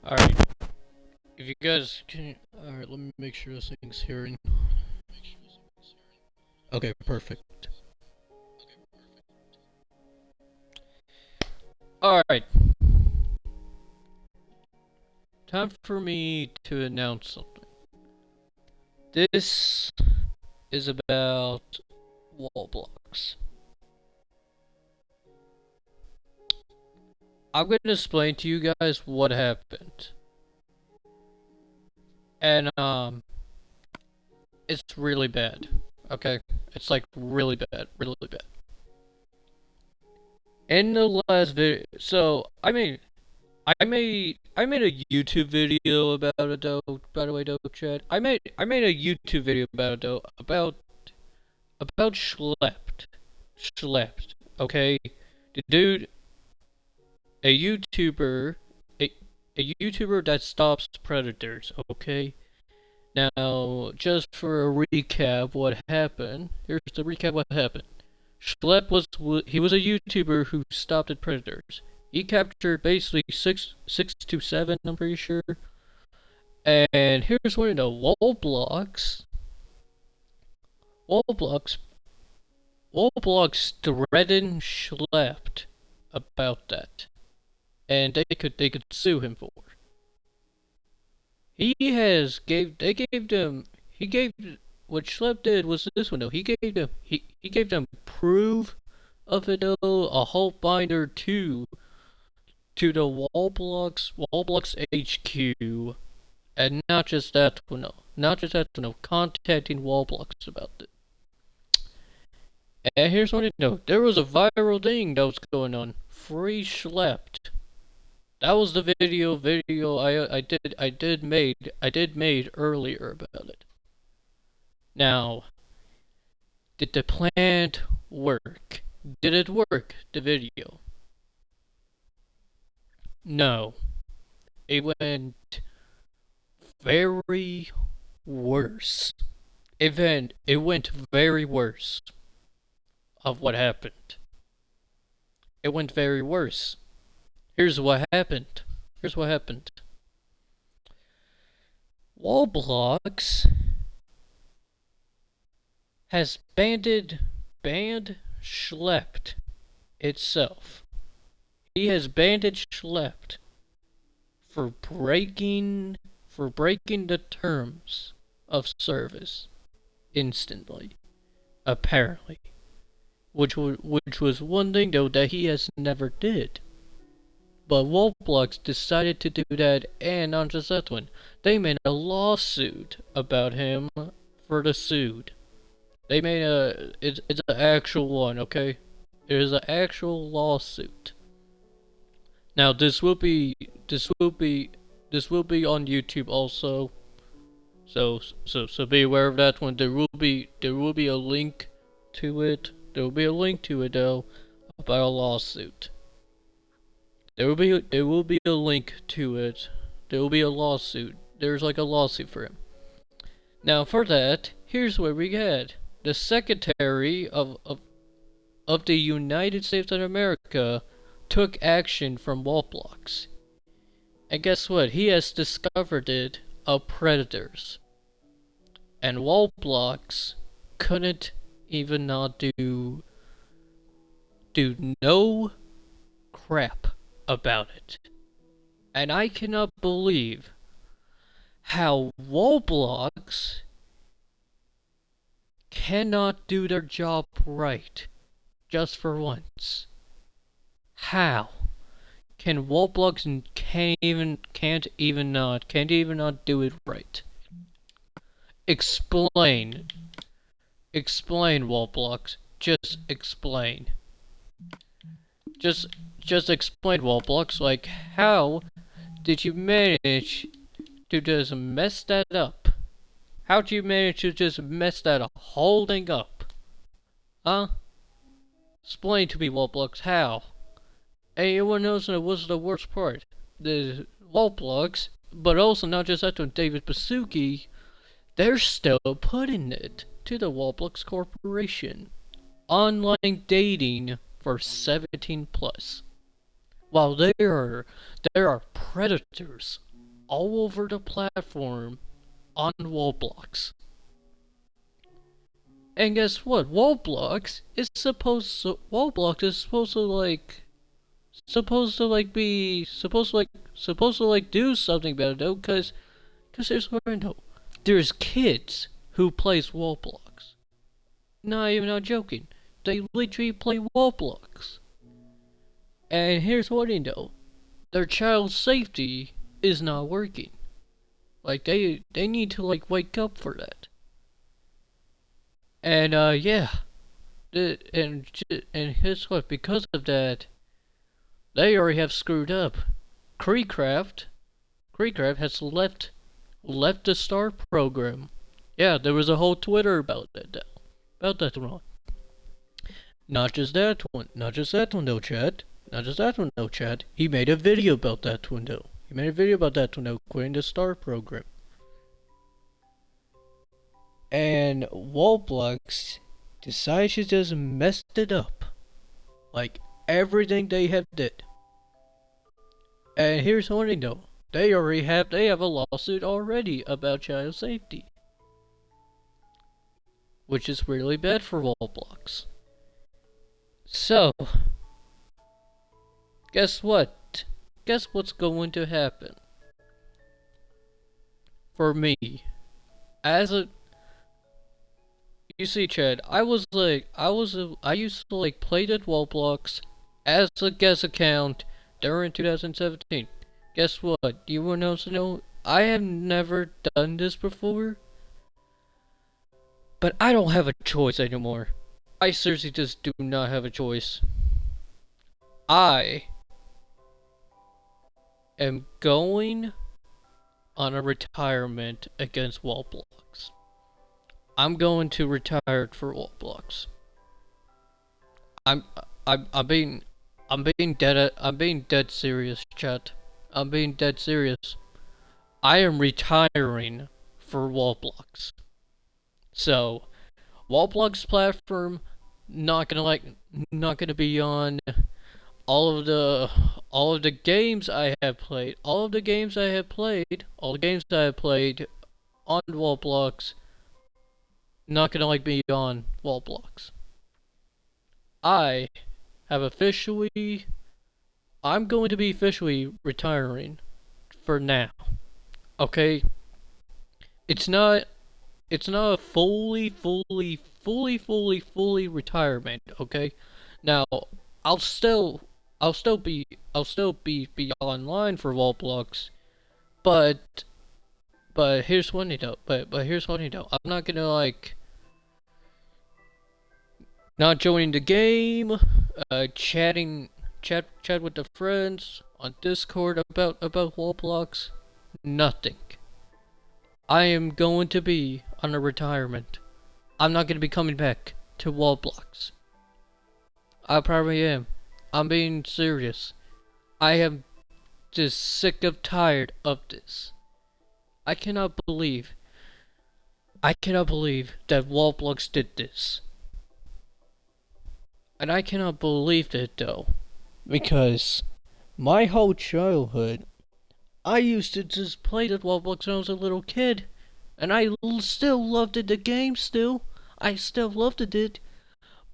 Alright, if you guys can. Alright, let me make sure this thing's hearing. Okay, perfect. Alright. Time for me to announce something. This is about Roblox. I'm gonna explain to you guys what happened. And, it's really bad. Okay? It's like really bad. Really bad. In the last video, so, I made a YouTube video about it though. By the way, though, Chad, I made a YouTube video about it though, about schlepped. Okay, the dude, a YouTuber, a a YouTuber that stops predators. Okay, now just for a recap, what happened? Here's the recap. What happened? He was a YouTuber who stopped at predators. He captured basically six to seven, I'm pretty sure. And here's one of the Roblox threatened Schlepped about that, and they could sue him for. They gave them he gave what Schlepp did was this one though. He gave them proof of it though, a whole binder to the Roblox HQ, and not just that one, no, contacting Roblox about it. And here's what you know: there was a viral thing that was going on. Free schlepped. That was the video I did made earlier about it. Now, did the plan work? Did it work? The video? No. It went very worse. It went very worse of what happened. It went very worse. Here's what happened. Roblox has banned Schlepped itself. He has banned Schlepped for breaking the terms of service instantly, apparently, which was one thing though that he has never did. But Roblox decided to do that, and not just that one, they made a lawsuit about him for the sued. They made it's an actual one, okay? It is an actual lawsuit. Now this will be on YouTube also. So be aware of that one. There will be a link to it. There will be a link to it though about a lawsuit. There will be a link to it. There will be a lawsuit. There's like a lawsuit for him. Now for that, here's what we had. The Secretary of the United States of America took action from Roblox. And guess what? He has discovered it of predators. And Roblox couldn't even not do no crap about it. And I cannot believe how Roblox cannot do their job right just for once. How can Roblox can't even not do it right? Explain Roblox. Just explain. Just explain Roblox. Like, how did you manage to just mess that up? How did you manage to just mess that whole thing up? Huh? Explain to me, Roblox, how? And everyone knows that was the worst part. The Roblox, but also not just that one, David Basuki, they're still putting it to the Roblox Corporation. Online dating for 17 plus. While there are predators all over the platform on Roblox. And guess what? Roblox is supposed to like do something about it though, cause here's what I know. There's kids who plays Roblox. Not even not joking. They literally play Roblox. And here's what I know. Their child's safety is not working. Like they need to like wake up for that. And yeah. And here's what, because of that, they already have screwed up. Creecraft has left the STAR program. Yeah, there was a whole Twitter about that one. Not just that one though, Chad. He made a video about that one though. Quitting the STAR program. And Roblox decided to just messed it up. Like everything they have did. And here's what I know. They have a lawsuit already about child safety. Which is really bad for Roblox. So, guess what? Guess what's going to happen? For me, you see, Chad, I used to like play that Roblox as a guest account during 2017. Guess what? You want to know? I have never done this before, but I don't have a choice anymore. I seriously just do not have a choice. I am going on a retirement against Roblox. I'm going to retire for Roblox. I'm being dead serious, chat. I'm being dead serious. I am retiring for Roblox. So, Roblox platform not gonna be on all of the games I have played. All the games I have played on Roblox not gonna like be on Roblox. I'm going to be officially retiring for now. Okay? It's not a fully retirement, okay? Now, I'll still be online for Roblox, but here's what I know. But here's what I know. I'm not gonna like not joining the game, chat with the friends on Discord about Roblox. Nothing. I am going to be on a retirement. I'm not gonna be coming back to Roblox. I probably am. I'm being serious. I am just sick of tired of this. I cannot believe that Roblox did this. And I cannot believe it though. Because my whole childhood, I used to just play the Roblox when I was a little kid. And I still loved it, the game still. I still loved it.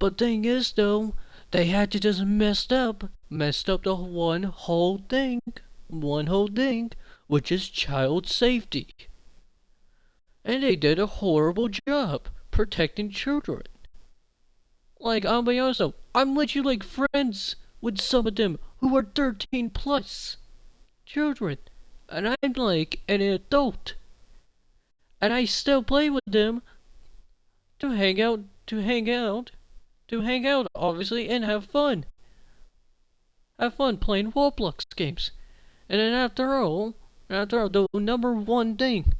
But thing is though, they had to just messed up the one whole thing, which is child safety. And they did a horrible job protecting children. Like, I'll be honest though, I'm literally like friends with some of them who are 13 plus children. And I'm like an adult. And I still play with them to hang out, obviously, and have fun. Have fun playing Roblox games. And then after all, the number one thing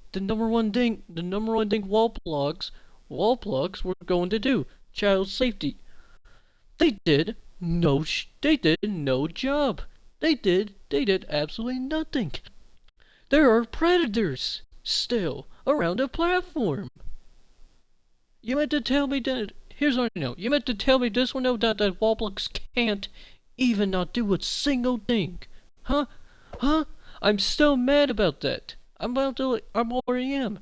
Roblox were going to do, child safety. They did no job. They did absolutely nothing. There are predators still around the platform. You meant to tell me that? Here's what I know. You meant to tell me this one, though, that Roblox can't even not do a single thing. Huh? I'm still mad about that. I'm already am.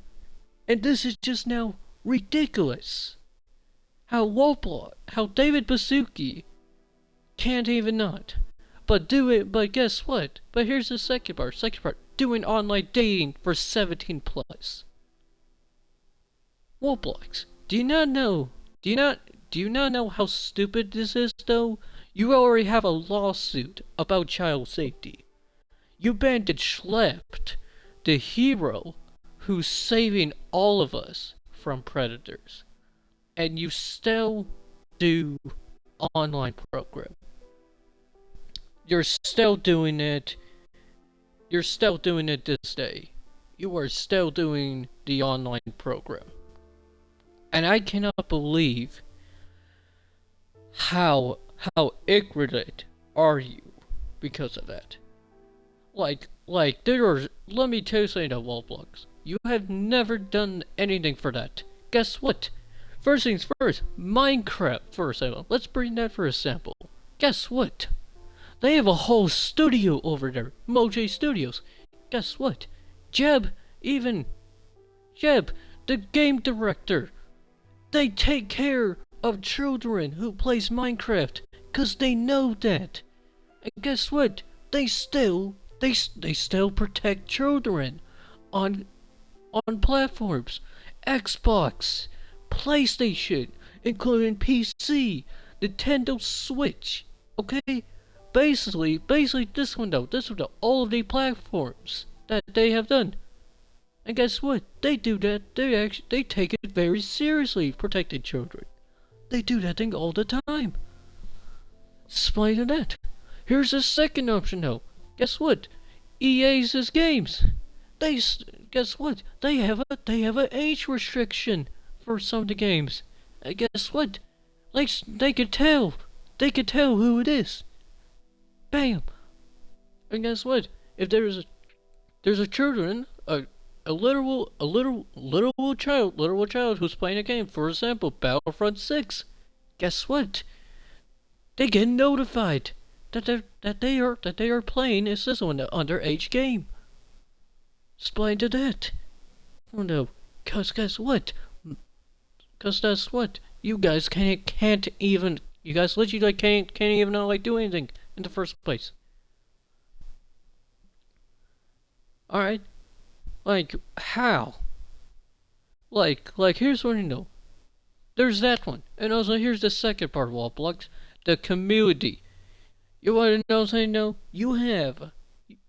And this is just now ridiculous. How David Basuki can't even not. But do it, but guess what? But here's the second part. Doing online dating for 17 plus. Roblox. Do you not know how stupid this is though? You already have a lawsuit about child safety. You banded Schlepped, the hero who's saving all of us from predators. And you still do online program. You're still doing it. You're still doing it this day. You are still doing the online program. And I cannot believe how ignorant are you because of that. Like let me tell you something about Roblox. You have never done anything for that. Guess what? First things first, Minecraft for example. Let's bring that for a sample. Guess what? They have a whole studio over there, Moj Studios. Guess what? Jeb, the game director, they take care of children who plays Minecraft, 'cause they know that. And guess what? They still protect children on platforms, Xbox, PlayStation, including PC, Nintendo Switch. Okay, basically this window, all of the platforms that they have done. And guess what? They do that. They take it very seriously, protecting children. They do that thing all the time. Despite of that, here's the second option though. Guess what? EA's games. Guess what? They have an age restriction for some of the games. And guess what? Like they could tell who it is. Bam. And guess what? If there's a children, a literal child who's playing a game, for example, Battlefront 6. Guess what? They get notified that they are playing a system underage game. Explain to that. Oh no, cause guess what? Cause that's what you guys can't even. You guys literally can't even do anything in the first place. All right. Like how? Like here's what you know. There's that one, and also here's the second part of Roblox, the community. You want to know something? No, you have.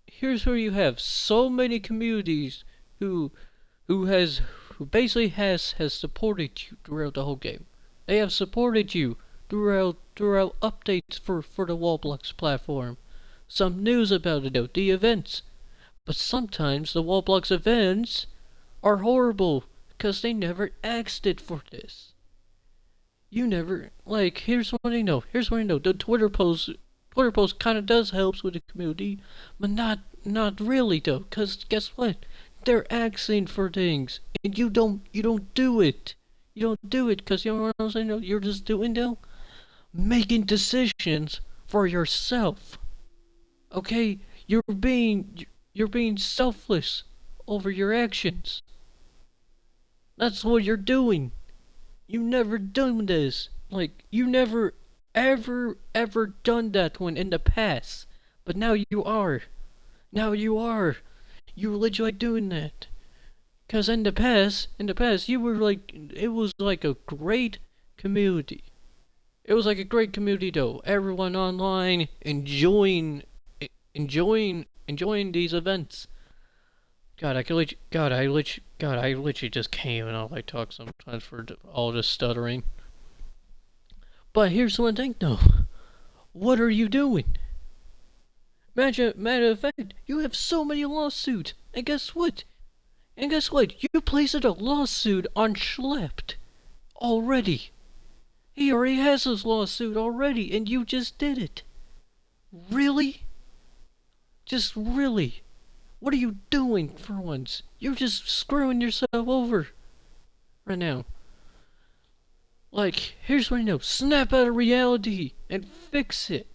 Here's where you have so many communities who basically has supported you throughout the whole game. They have supported you throughout updates for the Roblox platform. Some news about it though, the events. But sometimes the Roblox events are horrible because they never asked it for this. You never here's what I know. The Twitter post kind of does helps with the community, but not really though. Cause guess what? They're asking for things, and you don't do it. You don't do it because you know what I'm saying. You're just doing making decisions for yourself. Okay, you're being selfless over your actions. That's what you're doing. You never done this. You never ever done that one in the past. But now you are. You're literally doing that. Cause in the past, you were it was like a great community. It was like a great community though. Everyone online enjoying these events. God, I literally just can't even talk sometimes for all this stuttering. But here's one thing though. What are you doing? Matter of fact, you have so many lawsuits. And guess what? You placed a lawsuit on Schlepped already. He already has his lawsuit already, and you just did it. Really? Just really? What are you doing for once? You're just screwing yourself over right now. Here's what I know. Snap out of reality and fix it.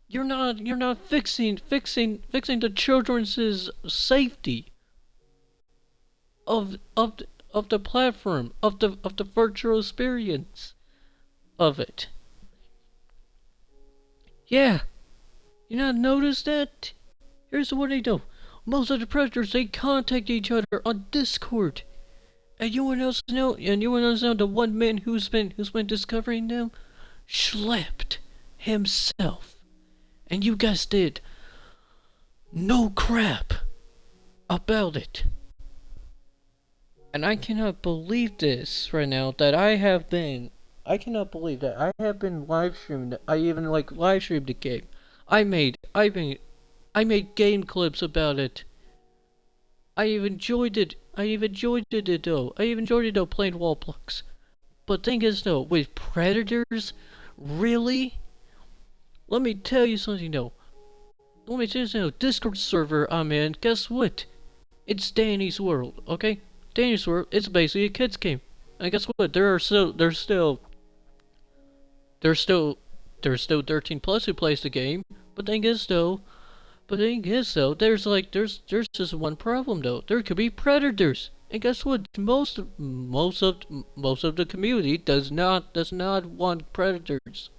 You're not fixing the children's safety of the platform, of the virtual experience of it. Yeah, you not noticed that? Here's what they do. Most of the predators, they contact each other on Discord. And you wanna know? And you wanna know the one man who's been discovering them? Schlepped himself. And you guys did no crap about it. And I cannot believe this right now that I cannot believe that I have been live streamed. I even like live streamed the game. I made game clips about it. I even enjoyed it. I even enjoyed it though. I even enjoyed it though playing Roblox. But thing is though, with predators, really? Let me tell you something though. Let me tell you something. Discord server I'm in. Guess what? It's Danny's World. Okay, Danny's World. It's basically a kids game. And guess what? There's still 13 plus who plays the game. But thing is though, there's just one problem though. There could be predators. And guess what? Most of the community does not want predators.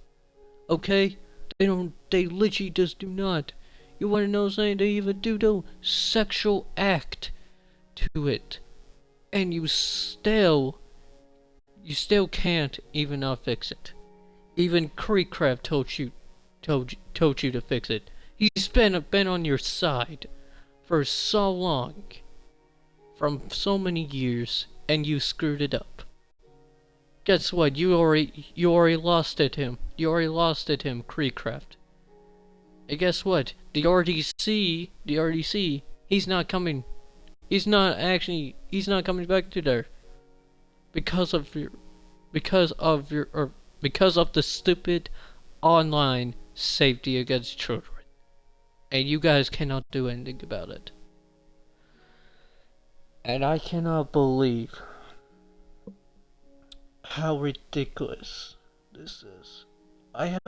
Okay? They literally just do not. You wanna know something? They even do no sexual act to it. And you still can't even not fix it. Even Creekcraft told you to fix it. He's been on your side for so long, from so many years, and you screwed it up. Guess what? You already lost it him. You already lost it him, Creekcraft. And guess what? The RDC, he's not coming. He's not coming back to there because of the stupid online safety against children. And you guys cannot do anything about it. And I cannot believe how ridiculous this is. I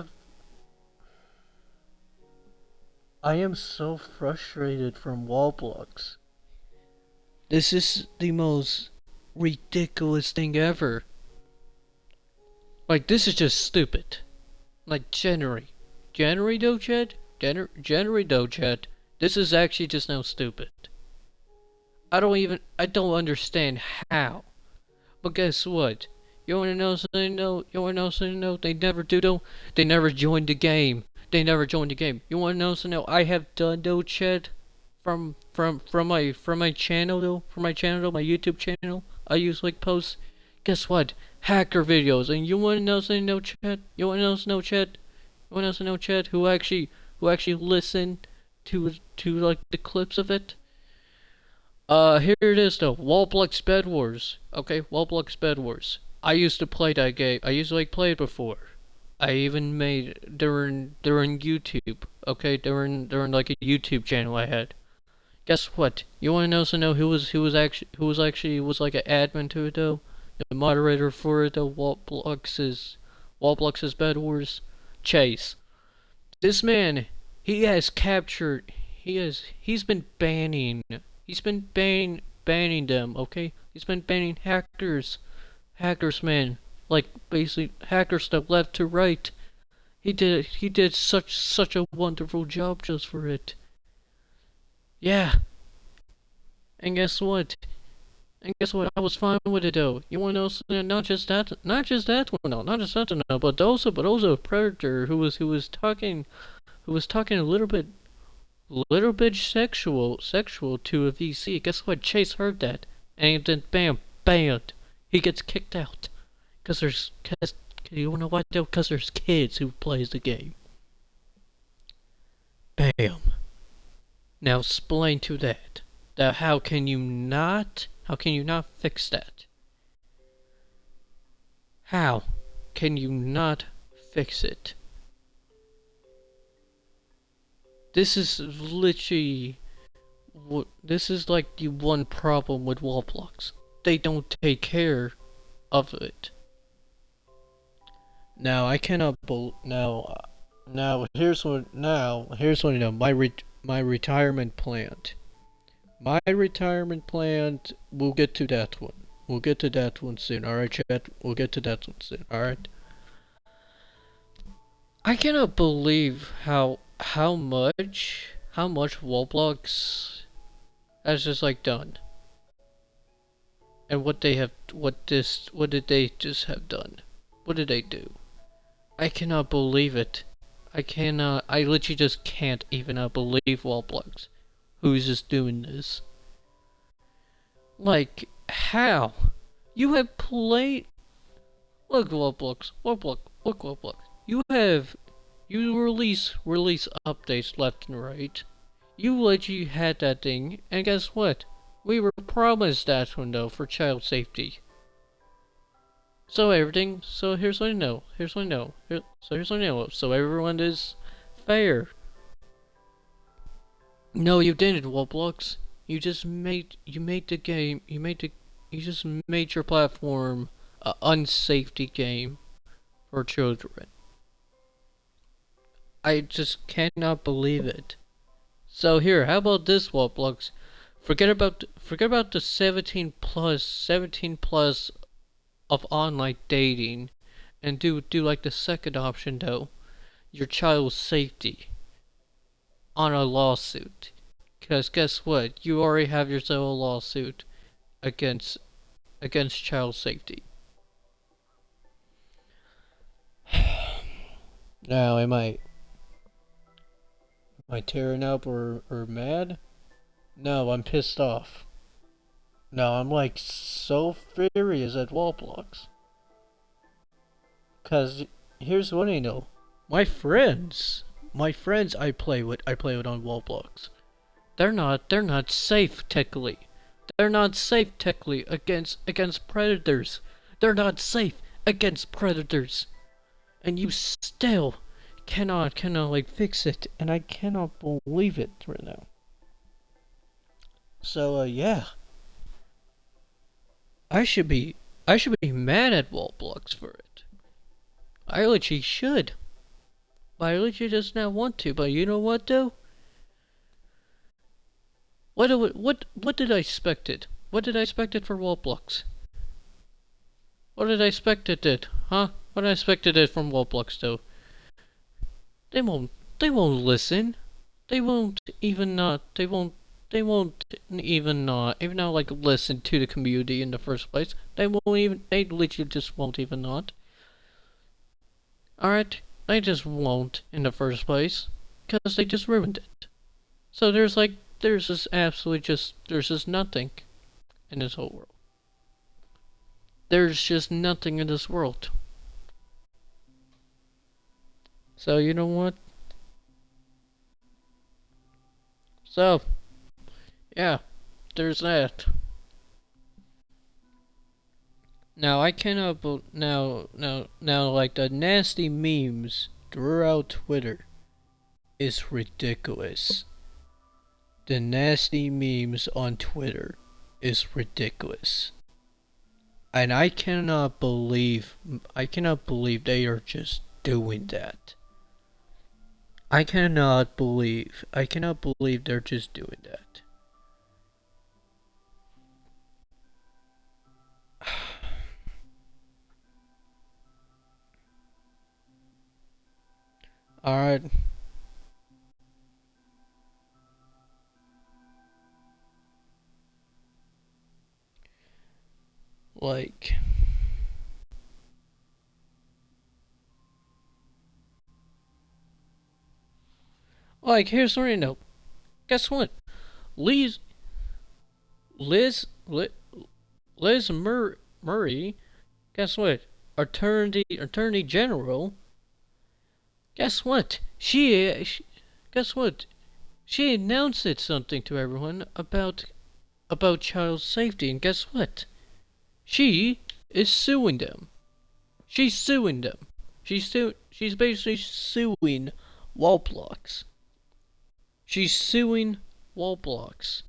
am so frustrated from Roblox. This is the most ridiculous thing ever. Like, this is just stupid. Like, January though, Chad? January though, Chad. This is actually just now stupid. I don't understand how. But guess what? You wanna know something? No. You wanna know something? No. They never do though. They never joined the game. They never joined the game. You wanna know something? No. I have done though, Chad. From my channel though. My YouTube channel. I usually post. Guess what? Hacker videos. And you wanna know something? No, Chad. You wanna know something? No, Chad. You wanna know something? No, Chad. Who actually listen to like the clips of it? Here it is though. Roblox Bed Wars. Okay, Roblox Bed Wars. I used to play that game. I used to like play it before. I even made during YouTube. Okay, during like a YouTube channel I had. Guess what? You wanna know who was like an admin to it though? The moderator for it though, Roblox's Bed Wars? Chase. This man, he has captured he's been banning them, okay? He's been banning hackers, man. Like basically hackers that left to right. He did such a wonderful job just for it. Yeah. And guess what? I was fine with it though. You wanna know something? Not just that one, no, not just that one, no, but also a predator who was talking a little bit sexual to a VC. Guess what? Chase heard that, and then bam, banned. He gets kicked out, cause you wanna know why though? Cause there's kids who plays the game. Bam. Now explain to that. How can you not fix that? How can you not fix it? This is literally this is like the one problem with Roblox. They don't take care of it. Now I cannot Here's what you know. My retirement plan. My retirement plan. We'll get to that one. We'll get to that one soon. All right, chat. We'll get to that one soon. All right. I cannot believe how much Roblox has just like done, and what did they just have done? What did they do? I cannot believe it. I literally just can't even believe Roblox. Who's just doing this? Like, how? You have played. Look, Roblox. Look, Roblox. You release updates left and right. You literally had that thing, and guess what? We were promised that one though for child safety. So here's what I know. Here's what I know. Here's what I know. So everyone is fair. No, you didn't, Roblox. You made the game. You just made your platform a unsafety game for children. I just cannot believe it. So here, how about this, Roblox? Forget about the 17 plus of online dating, and do like the second option though, your child's safety on a lawsuit. Cause guess what? You already have yourself a lawsuit against child safety. Now, am I tearing up or mad? No, I'm pissed off. No, I'm like so furious at Roblox. Cause here's what I know. My friends I play with on Roblox. They're not safe technically. They're not safe technically against predators. They're not safe against predators. And you still cannot like fix it, and I cannot believe it right now. So yeah. I should be I should be mad at Roblox for it. I literally should. But I literally just not want to. But you know what though? What did I expect it? What did I expect it for Roblox? What did I expect it did? Huh? What did I expect it did from Roblox though? They won't listen. They won't even not like listen to the community in the first place. They literally just won't even not. Alright? They just won't in the first place. Because they just ruined it. So there's just nothing in this whole world. There's just nothing in this world. So you know what? So, yeah, there's that. Now I cannot now like the nasty memes throughout Twitter is ridiculous. The nasty memes on Twitter is ridiculous. And I cannot believe they are just doing that. I cannot believe they're just doing that. Alright. Like, here's what I know. Guess what? Liz, Liz, Liz Murray, guess what? Attorney General, guess what? Guess what? She announced something to everyone about child safety, and guess what? She is suing them. She's suing them. She's basically suing Roblox. She's suing Roblox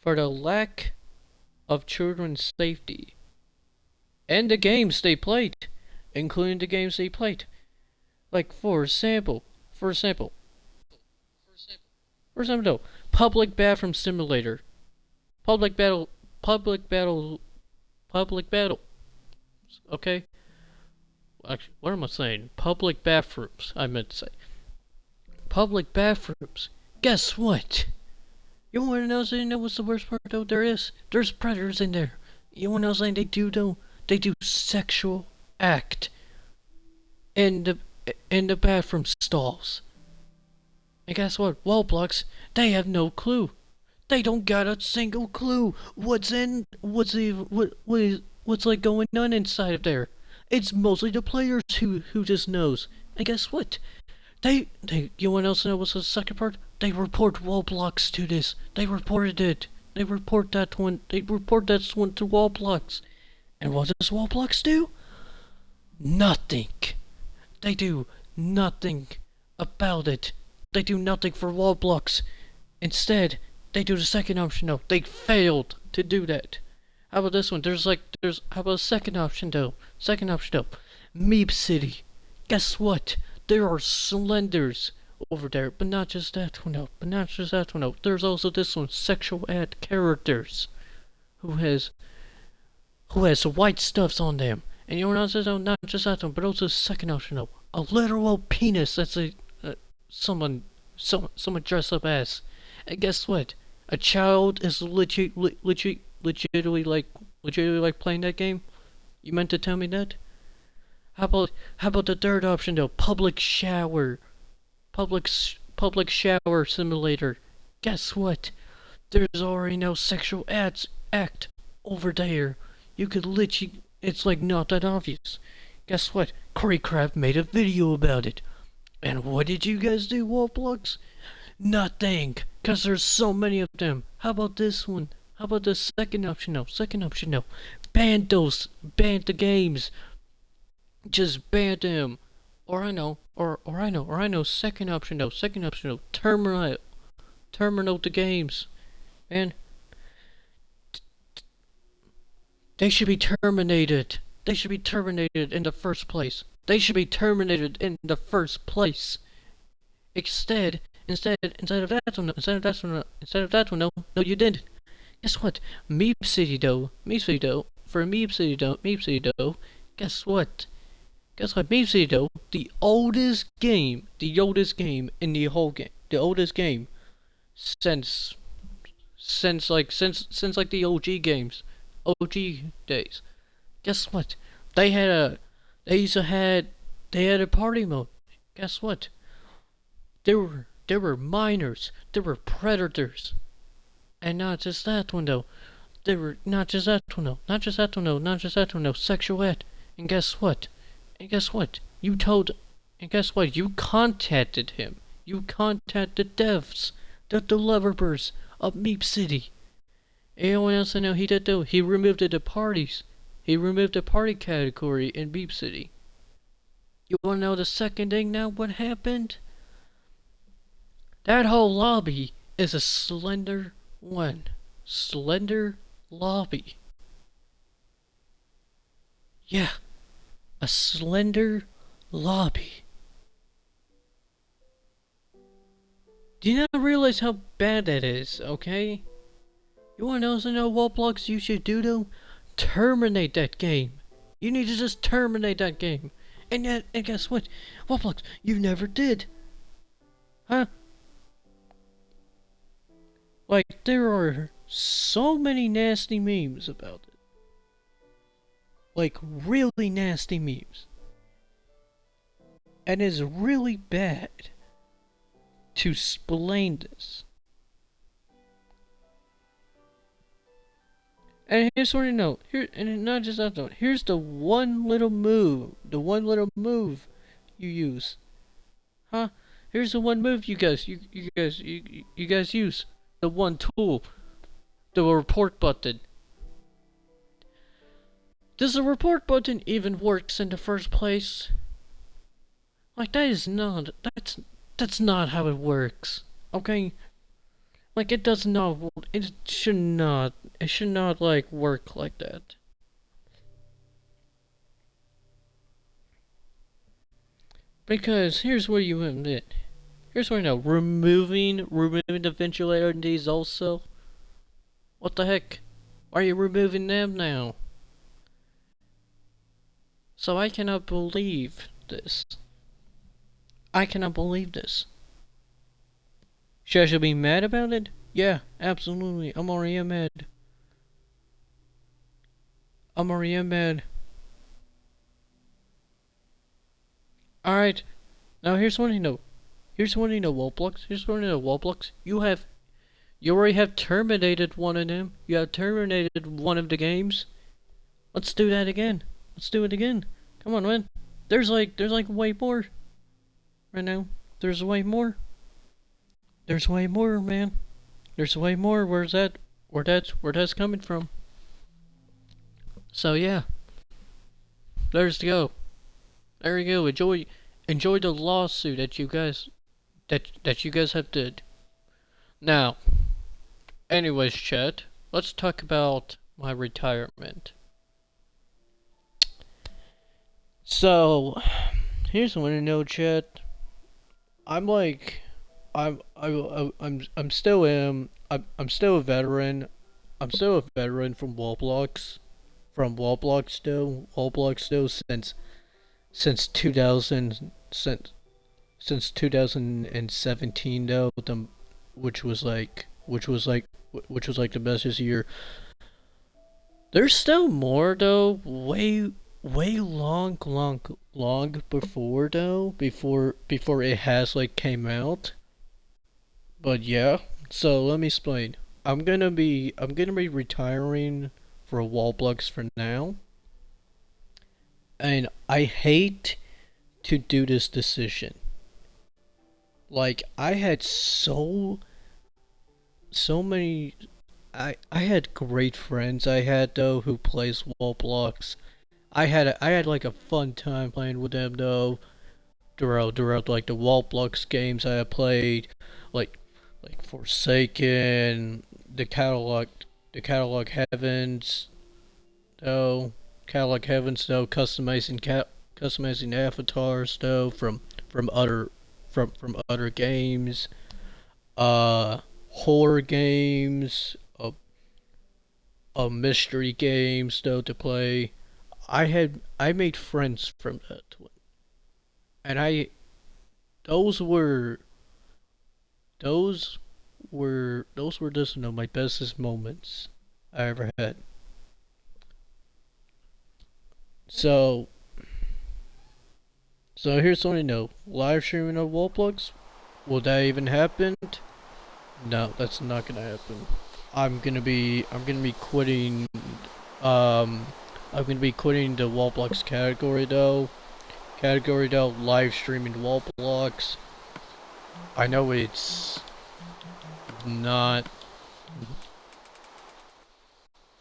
for the lack of children's safety and the games they played, including the games they played. Like for example, no, public bathroom simulator, public battle, public battle, public battle. Okay, actually, what am I saying? Public bathrooms. I meant to say public bathrooms. Guess what? You wanna know something? Know what's the worst part though? There's predators in there. You wanna know something they do though? They do sexual act in the bathroom stalls. And guess what? Roblox, they have no clue. They don't got a single clue what's like going on inside of there. It's mostly the players who just knows. And guess what? You want else to know what's the second part? They report Roblox to this. They reported it. They report that one. They report that one to Roblox. And what does Roblox do? Nothing. They do nothing about it. They do nothing for Roblox. Instead, they do the second option though. They failed to do that. How about this one? How about a second option though? Second option though. Meep City. Guess what? There are slenders over there, but not just that one though. But not just that one though. There's also this one, sexual ad characters, who has white stuffs on them. And you know what else? Not just that one, but also the second option though. A literal penis. That's someone dressed up as. And guess what? A child is legitimately like playing that game. You meant to tell me that? How about the third option though? Public shower simulator. Guess what? There's already no sexual act over there. You could literally, it's like not that obvious. Guess what? Craycraft made a video about it. And what did you guys do, Roblox? Nothing, cause there's so many of them. How about this one? How about the second option though? Ban the games. Just ban them. Or I know. Second option though. Terminate the games. Man, they should be terminated. They should be terminated in the first place. Instead of that one, no, you didn't. Guess what? Meep City though. Guess what? Meep City though, the oldest game in the whole game, since the OG games, OG days. Guess what? They had a party mode. Guess what? There were minors, there were predators, and not just that one though. Sexual ed. And guess what? You contacted him. You contacted devs, the developers of Meep City. Anyone else I know he did though? He removed the parties. He removed the party category in Meep City. You wanna know the second thing now? What happened? That whole lobby is a slender one. Slender lobby. Yeah, a slender lobby. Do you not realize how bad that is, okay? You wanna know something Roblox you should do though? Terminate that game. You need to just terminate that game. And guess what? Roblox, you never did. Huh? Like, there are so many nasty memes about it. Like, really nasty memes. And it's really bad to explain this. And here's what you know. And not just that though. Here's the one little move. You use. Huh? Here's the one move you guys use. The one tool. The report button. Does the report button even works in the first place? Like that's not how it works. Okay? Like it does not it should not like work like that. Because here's where you admit. Here's where I know. Removing the ventilator in these also. What the heck? Why are you removing them now? So I cannot believe this. I cannot believe this. Should I be mad about it? Yeah, absolutely. I'm already mad. I'm already mad. Alright. Now here's one you know. Here's one you know, Roblox. Here's one you know, Roblox. You already have terminated one of them. You have terminated one of the games. Let's do that again. Let's do it again. Come on, man. There's like way more right now. There's way more. There's way more, man. There's way more. Where's that? Where that's coming from? So yeah, there's the go. There you go. Enjoy the lawsuit that you guys have did. Now, anyways, chat. Let's talk about my retirement. So, here's one to know, chat. I'm like, I'm still I'm still a veteran. I'm still a veteran from Roblox. From Roblox still. Roblox still since 2000 since 2017 though, which was like the bestest year. There's still more though, way long before though, before it has like came out. But yeah, so let me explain. I'm gonna be retiring for Roblox for now, and I hate to do this decision. Like I had so many. I had great friends. I had though who plays Roblox. I had like a fun time playing with them though. Throughout like the Roblox games I have played, like Forsaken, the catalog heavens, though customizing avatars though from other games, horror games, mystery games though to play. I made friends from that one, and I those were those those were just my bestest moments I ever had. So here's something to know: live streaming of Roblox, will that even happen? No, that's not gonna happen. I'm gonna be quitting. Um, I'm gonna be quitting the Roblox category though. Live streaming Roblox. I know it's not.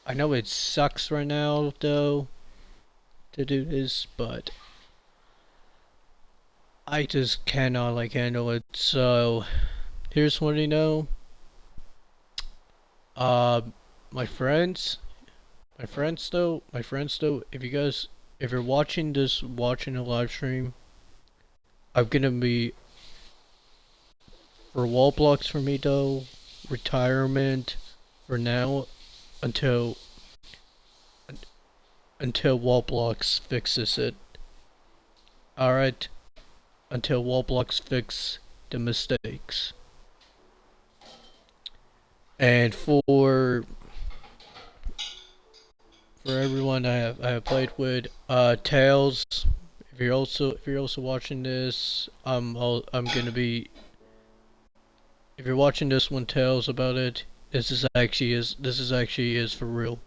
I know it sucks right now though to do this, but I just cannot like handle it. So here's what you know. Uh, my friends, my friends though. If you're watching a live stream, I'm gonna be for Roblox for me though. Retirement for now until Roblox fixes it. All right, until Roblox fix the mistakes. And for everyone I have played with, Tails. If you're also watching this, I'm gonna be. If you're watching this one, Tails about it. This is actually is for real.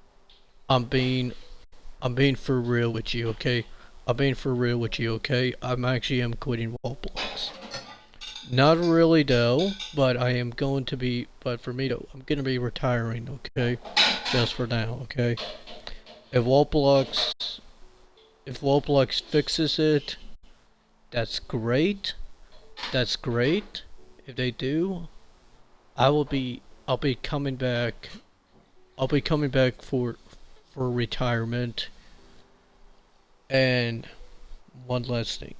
I'm being I'm being for real with you, okay? I'm being for real with you, okay? I'm quitting Roblox. Not really though, but I am going to be. But for me though, I'm gonna be retiring, okay? Just for now, okay? If Roblox if Roblox fixes it, that's great. That's great. If they do, I'll be coming back. I'll be coming back for retirement. And one last thing.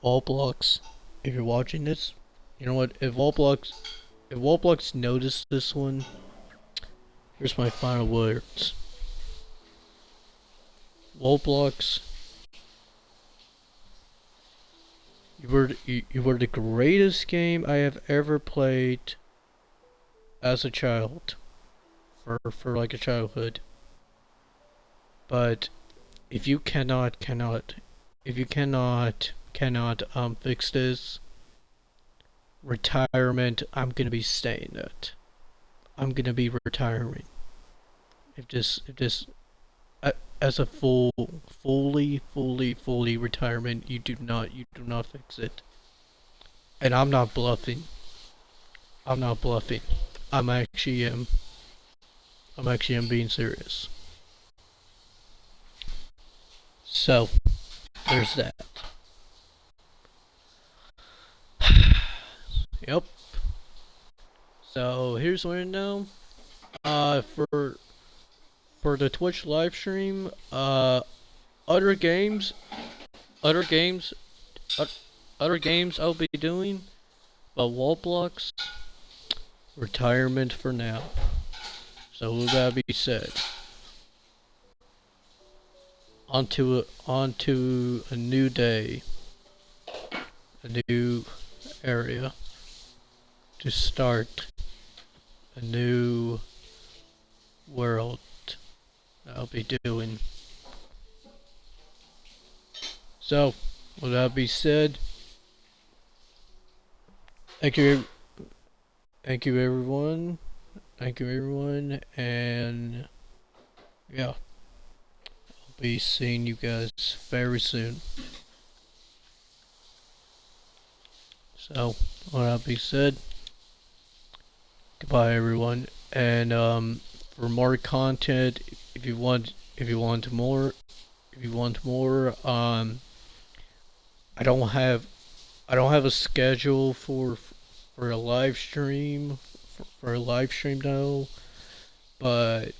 Roblox, if you're watching this, you know what? If Roblox noticed this one, here's my final words. Roblox, you were the greatest game I have ever played as a child, for like a childhood. But if you cannot fix this retirement, I'm gonna be saying that. I'm gonna be retiring. If this as a fully retirement, you do not fix it. And I'm not bluffing. I'm not bluffing. I'm actually am. I'm actually am being serious. So there's that. Yep. So here's what I know. For the Twitch live stream, other games, other games, uh, other games I'll be doing, but Roblox retirement for now. So with that being said, onto a new day, a new area to start a new world I'll be doing. So, with that being said, thank you, everyone. Thank you, everyone, and yeah, I'll be seeing you guys very soon. So, with that being said, goodbye, everyone, and for more content, if you want more, I don't have a schedule for a live stream for a live stream now, but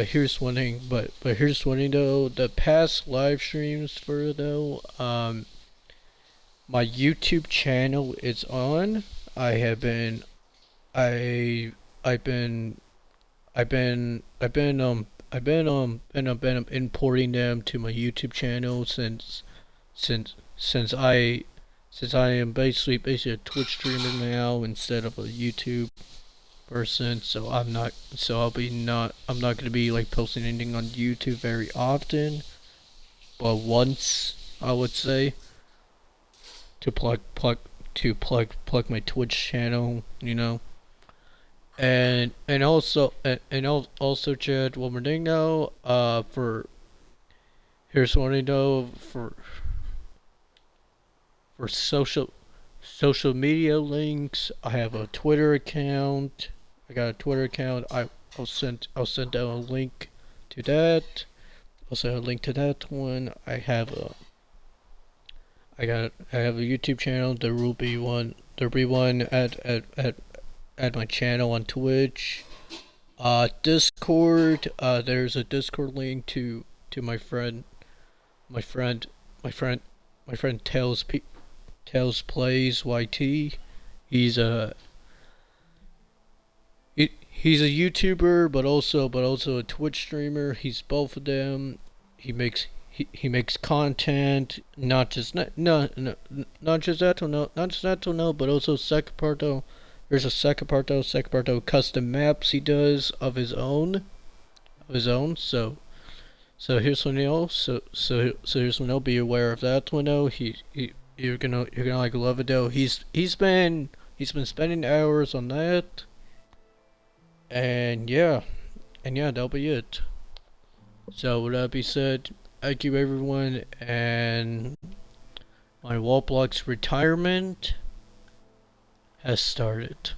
here's one thing. But here's one thing though. The past live streams for though my YouTube channel is on. I have been I I've been been importing them to my YouTube channel since I am basically a Twitch streamer now instead of a YouTube person. So I'm not gonna be like posting anything on YouTube very often, but once I would say to plug my Twitch channel, you know. Also Chad, one more thing now, for here's one thing though, for social media links, I have a Twitter account. I got a Twitter account. I'll send out a link to that. I'll send a link to that one. I have a YouTube channel. There'll be one at my channel on Twitch. Discord. There's a Discord link to my friend Tails Plays YT. He's a he's a YouTuber, but also a Twitch streamer. He's both of them. He makes content, not just that to know, but also second part though. There's a second part though, custom maps he does of his own. So here's one else. So here's one. Be aware of that one though. You're gonna like love it though. He's been spending hours on that. And yeah, that'll be it. So with that being said, thank you everyone, and my Roblox retirement has started.